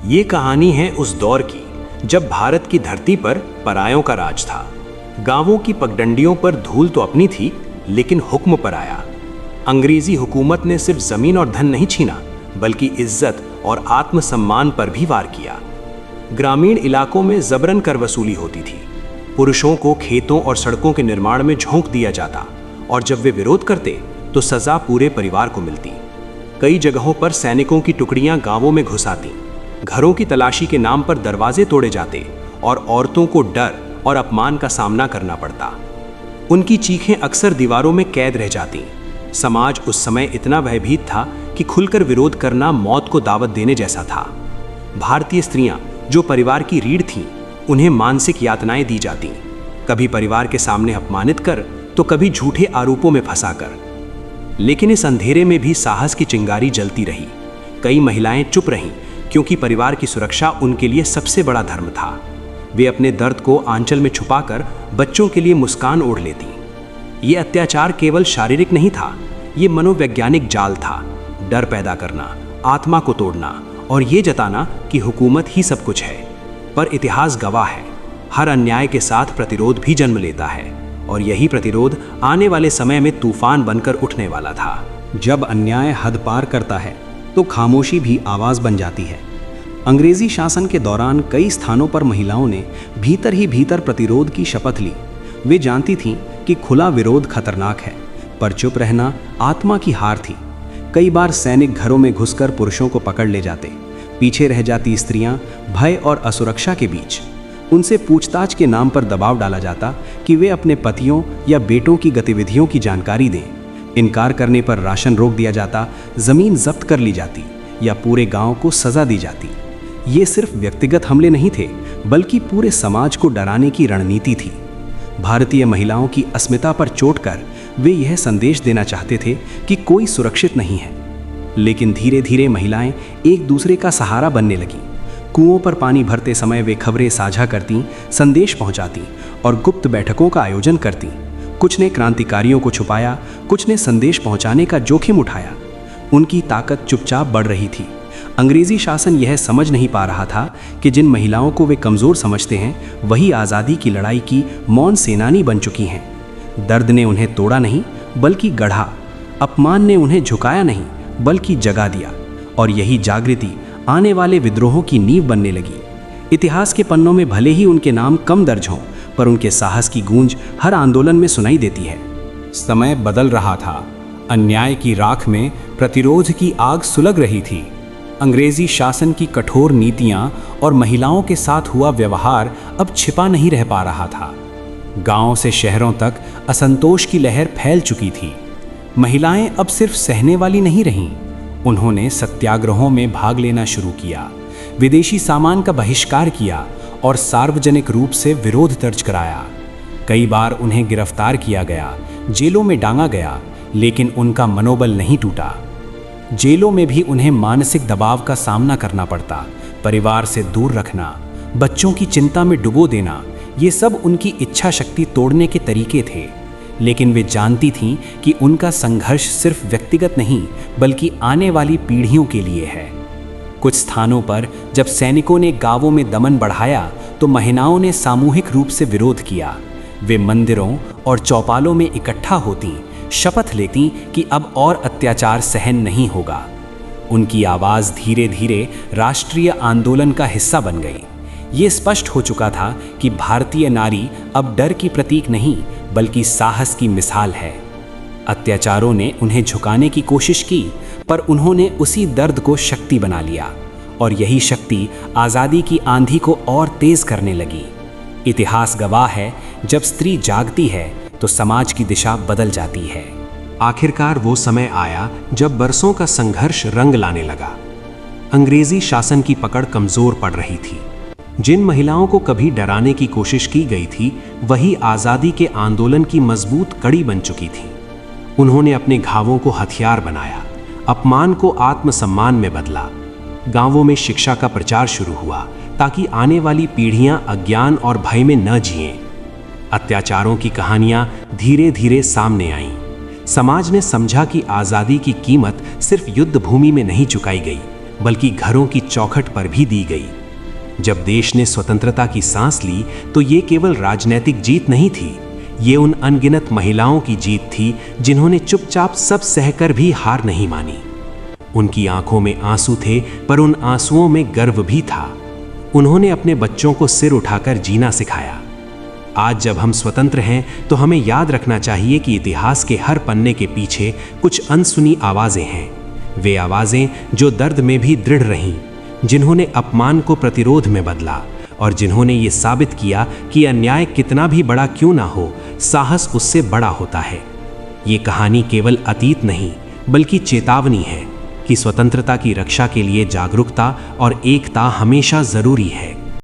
ये कहानी है उस दौर की जब भारत की धरती पर परायों का राज था। गांवों की पगडंडियों पर धूल तो अपनी थी, लेकिन हुक्म पर आया। अंग्रेजी हुकूमत ने सिर्फ जमीन और धन नहीं छीना, बल्कि इज्जत और आत्मसम्मान पर भी वार किया। ग्रामीण इलाकों में जबरन कर वसूली होती थी। पुरुषों को खेतों और सड़कों के निर्माण में झोंक दिया जाता, और जब वे विरोध करते तो सजा पूरे परिवार को मिलती। कई जगहों पर सैनिकों की टुकड़ियां गांवों में घुस आती, घरों की तलाशी के नाम पर दरवाजे तोड़े जाते और औरतों को डर और अपमान का सामना करना पड़ता। उनकी चीखें अक्सर दीवारों में कैद रह जाती। समाज उस समय इतना भयभीत था कि खुलकर विरोध करना मौत को दावत देने जैसा था। भारतीय स्त्रियां जो परिवार की रीढ़ थीं, उन्हें मानसिक यातनाएं दी जाती, कभी परिवार के सामने अपमानित कर तो कभी झूठे आरोपों में फंसाकर। लेकिन इस अंधेरे में भी साहस की चिंगारी जलती रही। कई महिलाएं चुप रहीं, क्योंकि परिवार की सुरक्षा उनके लिए सबसे बड़ा धर्म था। वे अपने दर्द को आंचल में छुपाकर बच्चों के लिए मुस्कान ओढ़ लेती। ये अत्याचार केवल शारीरिक नहीं था, ये मनोवैज्ञानिक जाल था। डर पैदा करना, आत्मा को तोड़ना और ये जताना कि हुकूमत ही सब कुछ है। पर इतिहास गवाह है, हर अन्याय के साथ प्रतिरोध भी जन्म लेता है, और यही प्रतिरोध आने वाले समय में तूफान बनकर उठने वाला था। जब अन्याय हद पार करता है तो खामोशी भी आवाज बन जाती है। अंग्रेजी शासन के दौरान कई स्थानों पर महिलाओं ने भीतर ही भीतर प्रतिरोध की शपथ ली। वे जानती थीं कि खुला विरोध खतरनाक है, पर चुप रहना आत्मा की हार थी। कई बार सैनिक घरों में घुसकर पुरुषों को पकड़ ले जाते। पीछे रह जाती स्त्रियां भय और असुरक्षा के बीच। उनसे पूछताछ के नाम पर दबाव डाला जाता कि वे अपने पतियों या बेटों की गतिविधियों की जानकारी दें। इनकार करने पर राशन रोक दिया जाता, जमीन जब्त कर ली जाती या पूरे गांव को सजा दी जाती। ये सिर्फ व्यक्तिगत हमले नहीं थे, बल्कि पूरे समाज को डराने की रणनीति थी। भारतीय महिलाओं की अस्मिता पर चोट कर वे यह संदेश देना चाहते थे कि कोई सुरक्षित नहीं है। लेकिन धीरे धीरे महिलाएं एक दूसरे का सहारा बनने लगीं। कुओं पर पानी भरते समय वे खबरें साझा करतीं, संदेश पहुंचातीं और गुप्त बैठकों का आयोजन करतीं। कुछ ने क्रांतिकारियों को छुपाया, कुछ ने संदेश पहुंचाने का जोखिम उठाया। उनकी ताकत चुपचाप बढ़ रही थी। अंग्रेजी शासन यह समझ नहीं पा रहा था कि जिन महिलाओं को वे कमज़ोर समझते हैं, वही आज़ादी की लड़ाई की मौन सेनानी बन चुकी हैं। दर्द ने उन्हें तोड़ा नहीं, बल्कि गढ़ा। अपमान ने उन्हें झुकाया नहीं, बल्कि जगा दिया। और यही जागृति आने वाले विद्रोहों की नींव बनने लगी। इतिहास के पन्नों में भले ही उनके नाम कम दर्ज हों, पर उनके साहस की गूंज हर आंदोलन में सुनाई देती है। समय बदल रहा था। अन्याय की राख में प्रतिरोध की आग सुलग रही थी। अंग्रेजी शासन की कठोर नीतियां और महिलाओं के साथ हुआ व्यवहार अब छिपा नहीं रह पा रहा था। गांवों से शहरों तक असंतोष की लहर फैल चुकी थी। महिलाएं अब सिर्फ सहने वाली नहीं रहीं, उन्होंने सत्याग्रहों में भाग लेना शुरू किया, विदेशी सामान का बहिष्कार किया और सार्वजनिक रूप से विरोध दर्ज कराया। कई बार उन्हें गिरफ्तार किया गया, जेलों में डांगा गया, लेकिन उनका मनोबल नहीं टूटा। जेलों में भी उन्हें मानसिक दबाव का सामना करना पड़ता। परिवार से दूर रखना, बच्चों की चिंता में डुबो देना, ये सब उनकी इच्छा शक्ति तोड़ने के तरीके थे। लेकिन वे जानती थीं कि उनका संघर्ष सिर्फ व्यक्तिगत नहीं, बल्कि आने वाली पीढ़ियों के लिए है। कुछ स्थानों पर जब सैनिकों ने गांवों में दमन बढ़ाया, तो महिलाओं ने सामूहिक रूप से विरोध किया। वे मंदिरों और चौपालों में इकट्ठा होतीं, शपथ लेतीं कि अब और अत्याचार सहन नहीं होगा। उनकी आवाज़ धीरे धीरे राष्ट्रीय आंदोलन का हिस्सा बन गई। ये स्पष्ट हो चुका था कि भारतीय नारी अब डर की प्रतीक नहीं, बल्कि साहस की मिसाल है। अत्याचारों ने उन्हें झुकाने की कोशिश की, पर उन्होंने उसी दर्द को शक्ति बना लिया, और यही शक्ति आज़ादी की आंधी को और तेज करने लगी। इतिहास गवाह है, जब स्त्री जागती है तो समाज की दिशा बदल जाती है। आखिरकार वो समय आया जब बरसों का संघर्ष रंग लाने लगा। अंग्रेजी शासन की पकड़ कमजोर पड़ रही थी। जिन महिलाओं को कभी डराने की कोशिश की गई थी, वही आज़ादी के आंदोलन की मजबूत कड़ी बन चुकी थी। उन्होंने अपने घावों को हथियार बनाया, अपमान को आत्मसम्मान में बदला। गांवों में शिक्षा का प्रचार शुरू हुआ, ताकि आने वाली पीढ़ियां अज्ञान और भय में न जिएं। अत्याचारों की कहानियां धीरे धीरे सामने आईं। समाज ने समझा कि आज़ादी की कीमत सिर्फ युद्ध भूमि में नहीं चुकाई गई, बल्कि घरों की चौखट पर भी दी गई। जब देश ने स्वतंत्रता की सांस ली तो ये केवल राजनीतिक जीत नहीं थी, ये उन अनगिनत महिलाओं की जीत थी जिन्होंने चुपचाप सब सहकर भी हार नहीं मानी। उनकी आंखों में आंसू थे, पर उन आंसुओं में गर्व भी था। उन्होंने अपने बच्चों को सिर उठाकर जीना सिखाया। आज जब हम स्वतंत्र हैं तो हमें याद रखना चाहिए कि इतिहास के हर पन्ने के पीछे कुछ अनसुनी आवाजें हैं। वे आवाजें जो दर्द में भी दृढ़ रहीं, जिन्होंने अपमान को प्रतिरोध में बदला और जिन्होंने ये साबित किया कि अन्याय कितना भी बड़ा क्यों ना हो, साहस उससे बड़ा होता है। ये कहानी केवल अतीत नहीं बल्कि चेतावनी है कि स्वतंत्रता की रक्षा के लिए जागरूकता और एकता हमेशा जरूरी है।